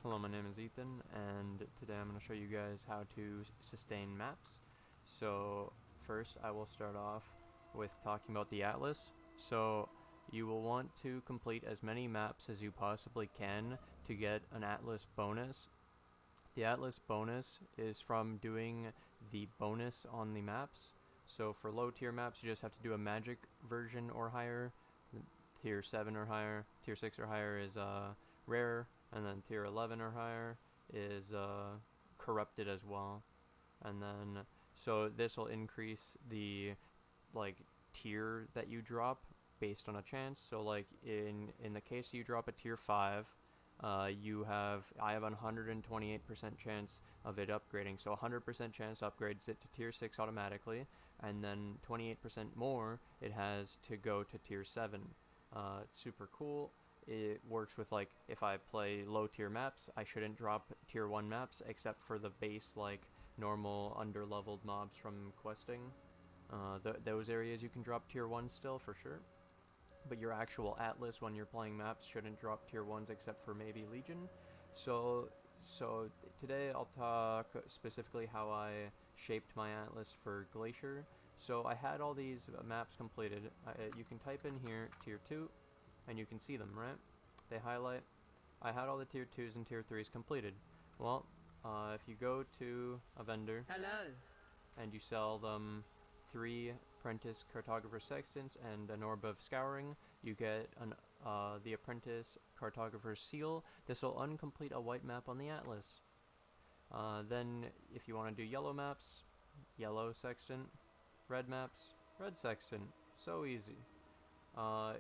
Hello, my name is Ethan, and today I'm going to show you guys how to sustain maps. So first I will start off with talking about the atlas. So you will want to complete as many maps as you possibly can to get an atlas bonus. The atlas bonus is from doing the bonus on the maps. So for low tier maps you just have to do a magic version or higher. Tier 7 or higher, tier 6 or higher is rare, and then tier 11 or higher is corrupted as well. And then so this will increase the tier that you drop based on a chance. So like in the case you drop a tier 5, I have a 128% chance of it upgrading. So 100% chance upgrades it to tier 6 automatically, and then 28% more it has to go to tier 7. It's super cool. It works with if I play low tier maps, I shouldn't drop tier 1 maps except for the base normal under leveled mobs from questing. Those areas you can drop tier 1 still for sure. But your actual atlas when you're playing maps shouldn't drop tier 1s except for maybe Legion. So today I'll talk specifically how I shaped my atlas for Glacier. So I had all these maps completed. You can type in here tier 2 and you can see them, right? They highlight. I had all the tier 2s and tier 3s completed. Well, if you go to a vendor, hello, and you sell them 3 apprentice cartographer sextants and an orb of scouring, you get the apprentice cartographer's seal. This will uncomplete a white map on the atlas. Then if you want to do yellow maps, yellow sextant. Red maps, red sextant. So easy.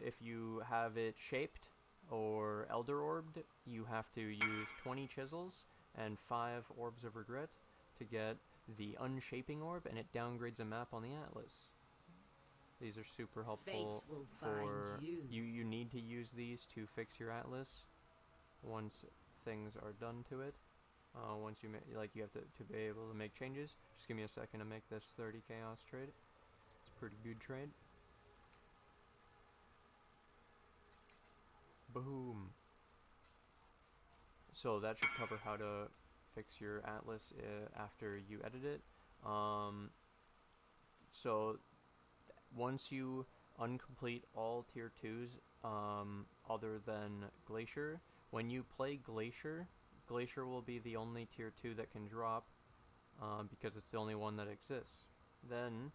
If you have it shaped or elder orbed, you have to use 20 chisels and 5 orbs of regret to get the unshaping orb, and it downgrades a map on the atlas. These are super helpful for you. You need to use these to fix your atlas once things are done to it. Once you you have to be able to make changes. Just give me a second to make this 30 chaos trade. It's a pretty good trade. Boom. So that should cover how to fix your atlas after you edit it. So once you uncomplete all tier 2s other than Glacier, when you play Glacier will be the only tier 2 that can drop because it's the only one that exists. Then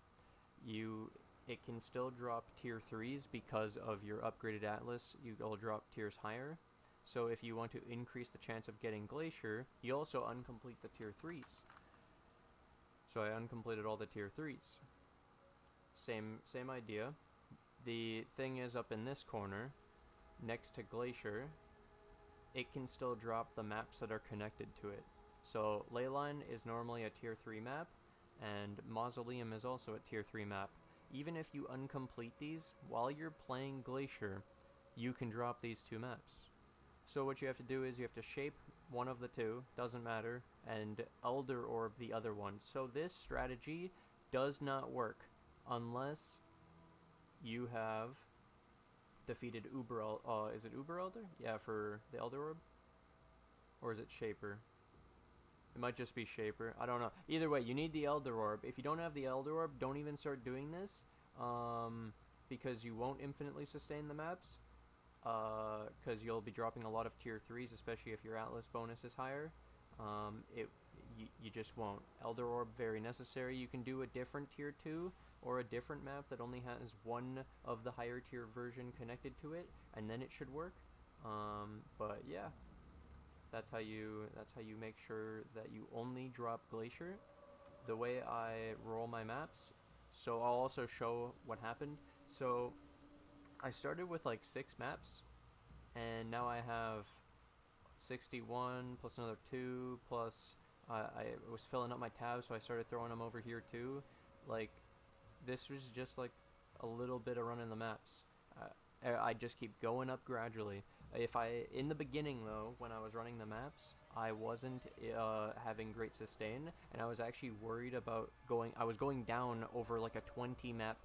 it can still drop tier 3s because of your upgraded atlas. You'll drop tiers higher. So if you want to increase the chance of getting Glacier, you also uncomplete the tier 3s. So I uncompleted all the tier 3s. Same idea. The thing is, up in this corner, next to Glacier, it can still drop the maps that are connected to it. So Leyline is normally a tier 3 map, and Mausoleum is also a tier 3 map. Even if you uncomplete these, while you're playing Glacier, you can drop these 2 maps. So what you have to do is you have to shape one of the 2, doesn't matter, and Elder Orb the other one. So this strategy does not work unless you have defeated Uber. Is it Uber Elder? Yeah, for the Elder Orb? Or is it Shaper? It might just be Shaper. I don't know. Either way, you need the Elder Orb. If you don't have the Elder Orb, don't even start doing this. Because you won't infinitely sustain the maps. Because you'll be dropping a lot of tier 3s, especially if your atlas bonus is higher. You just won't. Elder Orb, very necessary. You can do a different tier 2 or a different map that only has one of the higher tier version connected to it, and then it should work. But yeah, that's how you make sure that you only drop Glacier. The way I roll my maps, so I'll also show what happened. So I started with 6 maps, and now I have 61 plus another 2 plus I was filling up my tabs, so I started throwing them over here too. This was just a little bit of running the maps. I just keep going up gradually. In the beginning though, when I was running the maps, I wasn't having great sustain, and I was actually worried about I was going down over a 20 map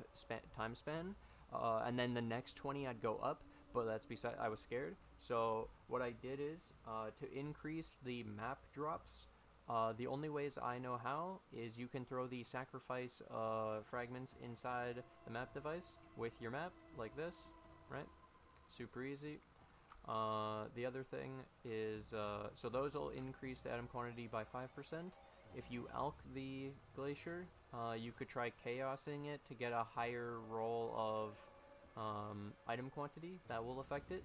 time span, and then the next 20 I'd go up, but that's beside. I was scared, so what I did is to increase the map drops. The only ways I know how is you can throw the sacrifice fragments inside the map device with your map like this, right? Super easy. The other thing is, so those will increase the item quantity by 5%. If you alch the glacier, you could try chaosing it to get a higher roll of item quantity. That will affect it.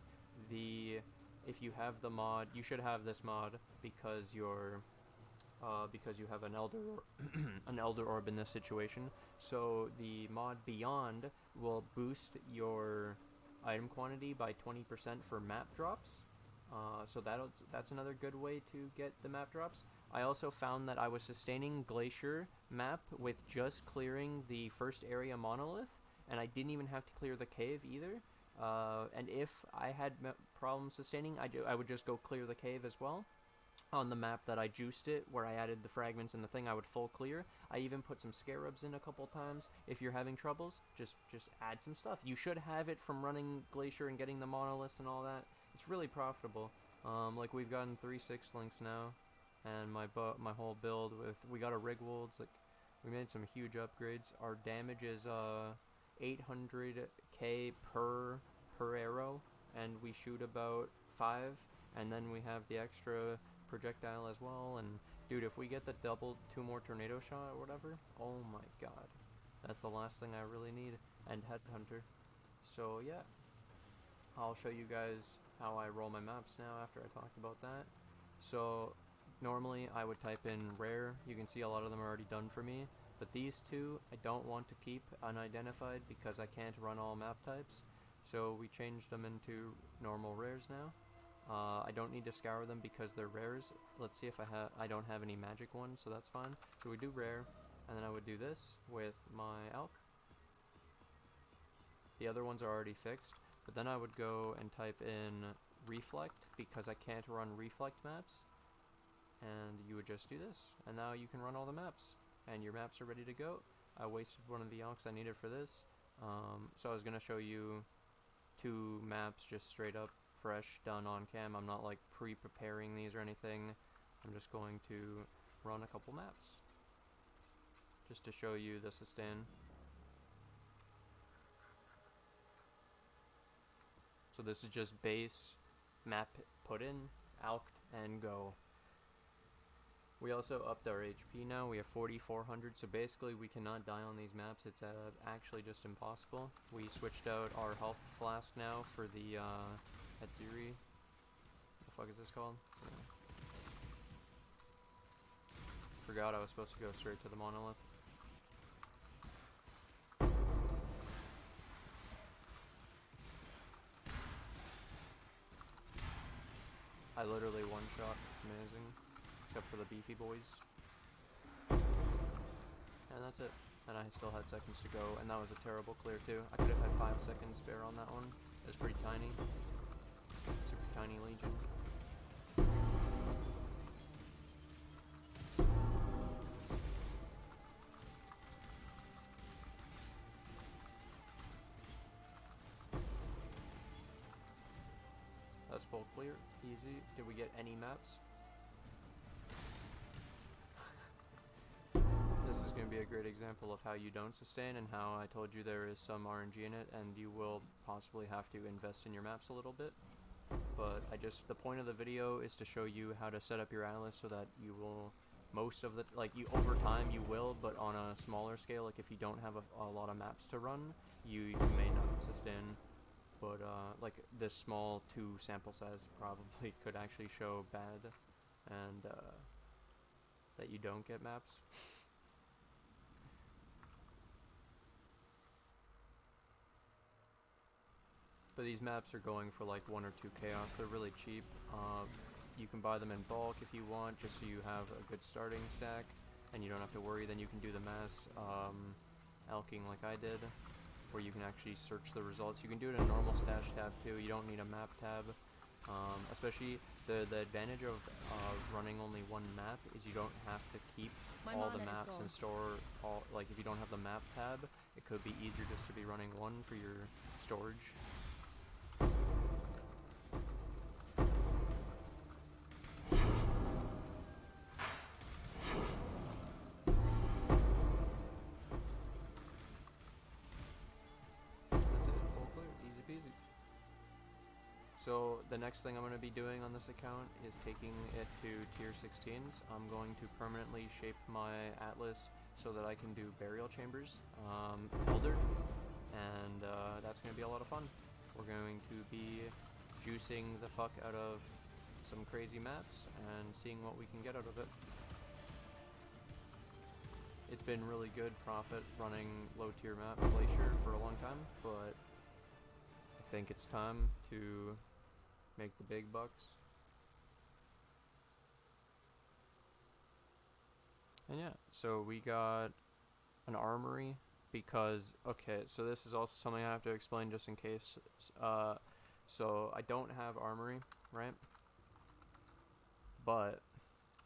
If you have the mod, you should have this mod because you have an elder an elder orb in this situation. So the mod Beyond will boost your item quantity by 20% for map drops. So that's another good way to get the map drops. I also found that I was sustaining Glacier map with just clearing the first area monolith, and I didn't even have to clear the cave either. And if I had problems sustaining, I would just go clear the cave as well. On the map that I juiced it, where I added the fragments and the thing, I would full clear. I even put some scarabs in a couple times. If you're having troubles, just add some stuff. You should have it from running Glacier and getting the monoliths and all that. It's really profitable. Like we've gotten 3 6 links now, and my whole build we got a Rigwolds. Like we made some huge upgrades. Our damage is 800k per arrow, and we shoot about 5, and then we have the extra projectile as well. And dude, if we get the double 2 more tornado shot or whatever, oh my god, that's the last thing I really need. And headhunter. So yeah, I'll show you guys how I roll my maps now after I talked about that. So normally I would type in rare. You can see a lot of them are already done for me, but these two I don't want to keep unidentified because I can't run all map types, so we changed them into normal rares now. I don't need to scour them because they're rares. Let's see if I don't have any magic ones, so that's fine. So we do rare, and then I would do this with my alch. The other ones are already fixed, but then I would go and type in reflect because I can't run reflect maps, and you would just do this, and now you can run all the maps, and your maps are ready to go. I wasted one of the alchs I needed for this, so I was going to show you 2 maps just straight up fresh done on cam. I'm not like pre-preparing these or anything. I'm just going to run a couple maps just to show you the sustain. So this is just base map put in, alched, and go. We also upped our HP now. We have 4400, so basically we cannot die on these maps. It's actually just impossible. We switched out our health flask now for the Hatsiri. What the fuck is this called? Yeah. Forgot I was supposed to go straight to the monolith. I literally one shot. It's amazing. Except for the beefy boys. And that's it. And I still had seconds to go, and that was a terrible clear too. I could have had 5 seconds spare on that one. It was pretty tiny. Super tiny legion. That's full clear. Easy. Did we get any maps? This is going to be a great example of how you don't sustain, and how I told you there is some RNG in it, and you will possibly have to invest in your maps a little bit. But the point of the video is to show you how to set up your atlas so that you will, over time you will, but on a smaller scale. Like if you don't have a lot of maps to run, you may not sustain. But like this small 2 sample size probably could actually show bad, and that you don't get maps. But these maps are going for like 1 or 2 chaos. They're really cheap. You can buy them in bulk if you want, just so you have a good starting stack, and you don't have to worry. Then you can do the mass alching like I did, where you can actually search the results. You can do it in a normal stash tab too. You don't need a map tab. Especially the advantage of running only 1 map is you don't have to keep all the maps and store all. Like if you don't have the map tab, it could be easier just to be running 1 for your storage. So the next thing I'm going to be doing on this account is taking it to tier 16s. I'm going to permanently shape my atlas so that I can do burial chambers, builder, and that's going to be a lot of fun. We're going to be juicing the fuck out of some crazy maps and seeing what we can get out of it. It's been really good profit running low tier map Glacier for a long time, but I think it's time to make the big bucks. And yeah, so we got an armory because, okay, so this is also something I have to explain just in case. So I don't have armory, right? But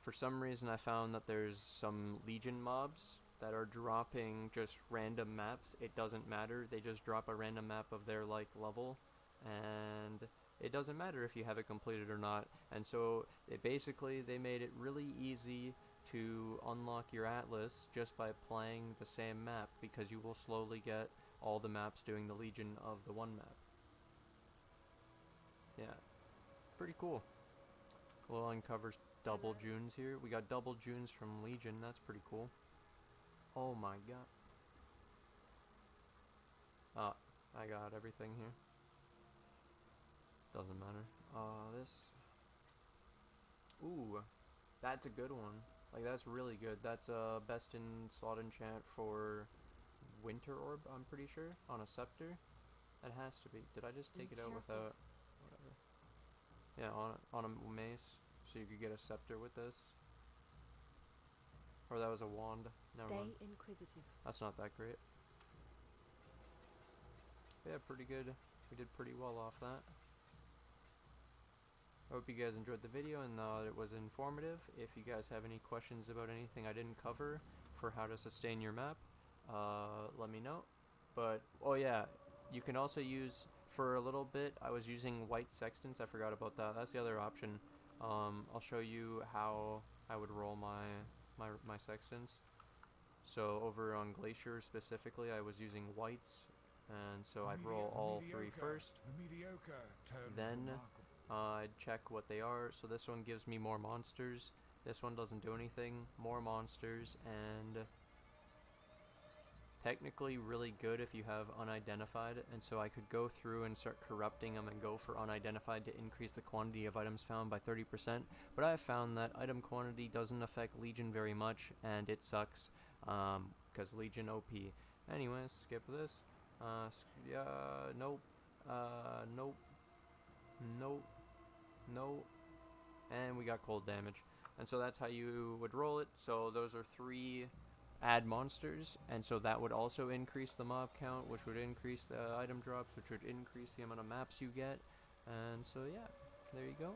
for some reason I found that there's some Legion mobs that are dropping just random maps. It doesn't matter, they just drop a random map of their like level, and it doesn't matter if you have it completed or not. And so they made it really easy to unlock your atlas just by playing the same map, because you will slowly get all the maps doing the Legion of the one map. Yeah, pretty cool. We'll uncover double Junes here. We got double Junes from Legion, that's pretty cool. Oh my god. Ah, I got everything here. Doesn't matter. This. Ooh, that's a good one. Like, that's really good. That's best in slot enchant for Winter Orb, I'm pretty sure, on a scepter. That has to be. Did I just take it out without? Whatever. Yeah, on a mace, so you could get a scepter with this. Or that was a wand. Never mind. Stay inquisitive. That's not that great. But yeah, pretty good. We did pretty well off that. I hope you guys enjoyed the video and it was informative. If you guys have any questions about anything I didn't cover for how to sustain your map, let me know. But, oh yeah, you can also use, for a little bit, I was using white sextants. I forgot about that. That's the other option. I'll show you how I would roll my sextants. So over on Glacier specifically, I was using whites, and so I'd roll all three first. Then I'd check what they are. So this one gives me more monsters. This one doesn't do anything. More monsters, and technically really good if you have unidentified. And so I could go through and start corrupting them and go for unidentified to increase the quantity of items found by 30%. But I've found that item quantity doesn't affect Legion very much, and it sucks because Legion OP. Anyways, skip this. Yeah, nope. Nope. Nope. No, and we got cold damage. And so that's how you would roll it. So those are 3 add monsters, and so that would also increase the mob count, which would increase the item drops, which would increase the amount of maps you get. And so yeah, there you go.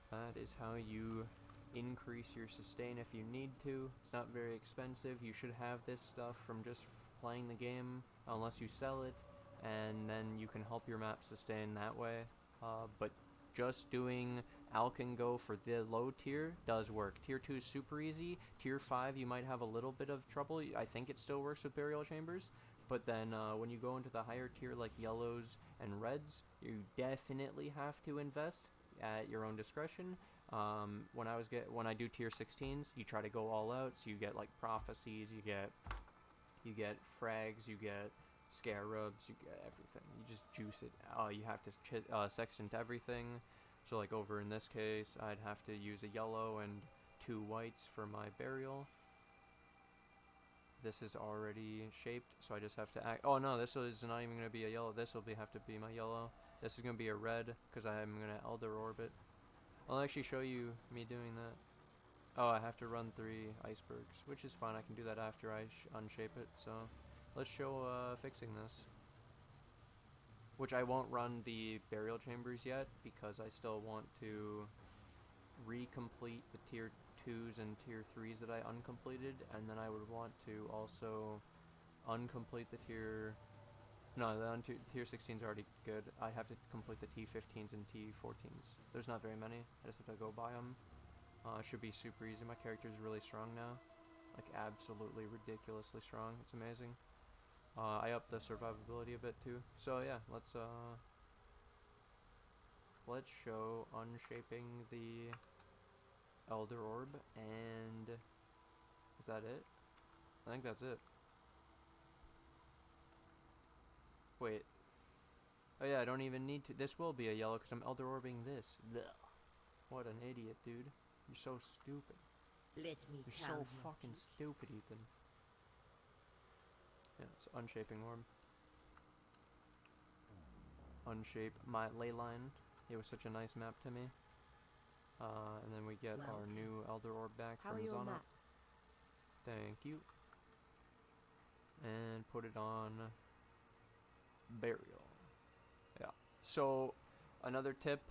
That is how you increase your sustain if you need to. It's not very expensive. You should have this stuff from just playing the game, unless you sell it, and then you can help your map sustain that way. But just doing alching go for the low tier does work. Tier 2 is super easy. Tier 5 you might have a little bit of trouble. I think it still works with burial chambers. But then when you go into the higher tier like yellows and reds, you definitely have to invest at your own discretion. When I do tier 16s, you try to go all out. So you get like prophecies, you get frags, you get scarabs, you get everything. You just juice it. You have to sextant everything. So like over in this case, I'd have to use a yellow and 2 whites for my burial. This is already shaped, so I just have to act. Oh no, this is not even going to be a yellow. This will have to be my yellow. This is going to be a red, because I'm going to Elder Orbit. I'll actually show you me doing that. Oh, I have to run 3 icebergs, which is fine. I can do that after I unshape it, so let's show fixing this. Which I won't run the burial chambers yet, because I still want to recomplete the tier 2s and tier 3s that I uncompleted, and then I would want to also uncomplete the tier... No, the tier 16's already good. I have to complete the T15s and T14s. There's not very many. I just have to go buy them. It should be super easy. My character is really strong now. Like, absolutely ridiculously strong. It's amazing. I upped the survivability a bit too. So yeah, let's let's show unshaping the Elder Orb, and is that it? I think that's it. Wait. Oh yeah, I don't even need to. This will be a yellow because I'm Elder Orbing this. Blech. What an idiot, dude. You're so stupid. Let me You're tell so you. fucking stupid, Ethan. Yeah, it's unshaping orb. Unshape my ley line. It was such a nice map to me. And then we get our new Elder Orb back How from are your Zana. maps? Thank you. And put it on Burial. Yeah. So, another tip,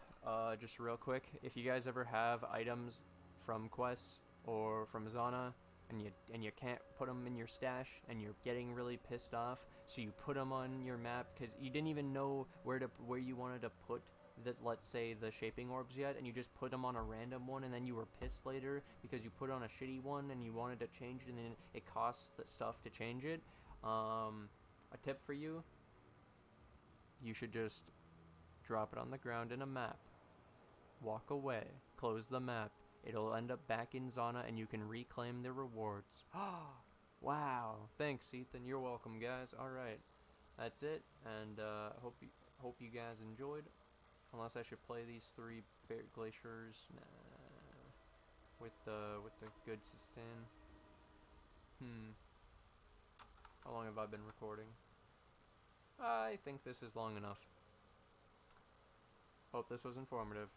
just real quick, if you guys ever have items from quests or from Zana, and you can't put them in your stash, and you're getting really pissed off, so you put them on your map because you didn't even know where you wanted to put that, let's say, the shaping orbs yet, and you just put them on a random one, and then you were pissed later because you put on a shitty one and you wanted to change it, and then it costs the stuff to change it. A tip for you: you should just drop it on the ground in a map, walk away, close the map. It'll end up back in Zana and you can reclaim the rewards. Wow. Thanks, Ethan. You're welcome, guys. Alright. That's it. And hope you guys enjoyed. Unless I should play these 3 glaciers with the good sustain. How long have I been recording? I think this is long enough. Hope this was informative.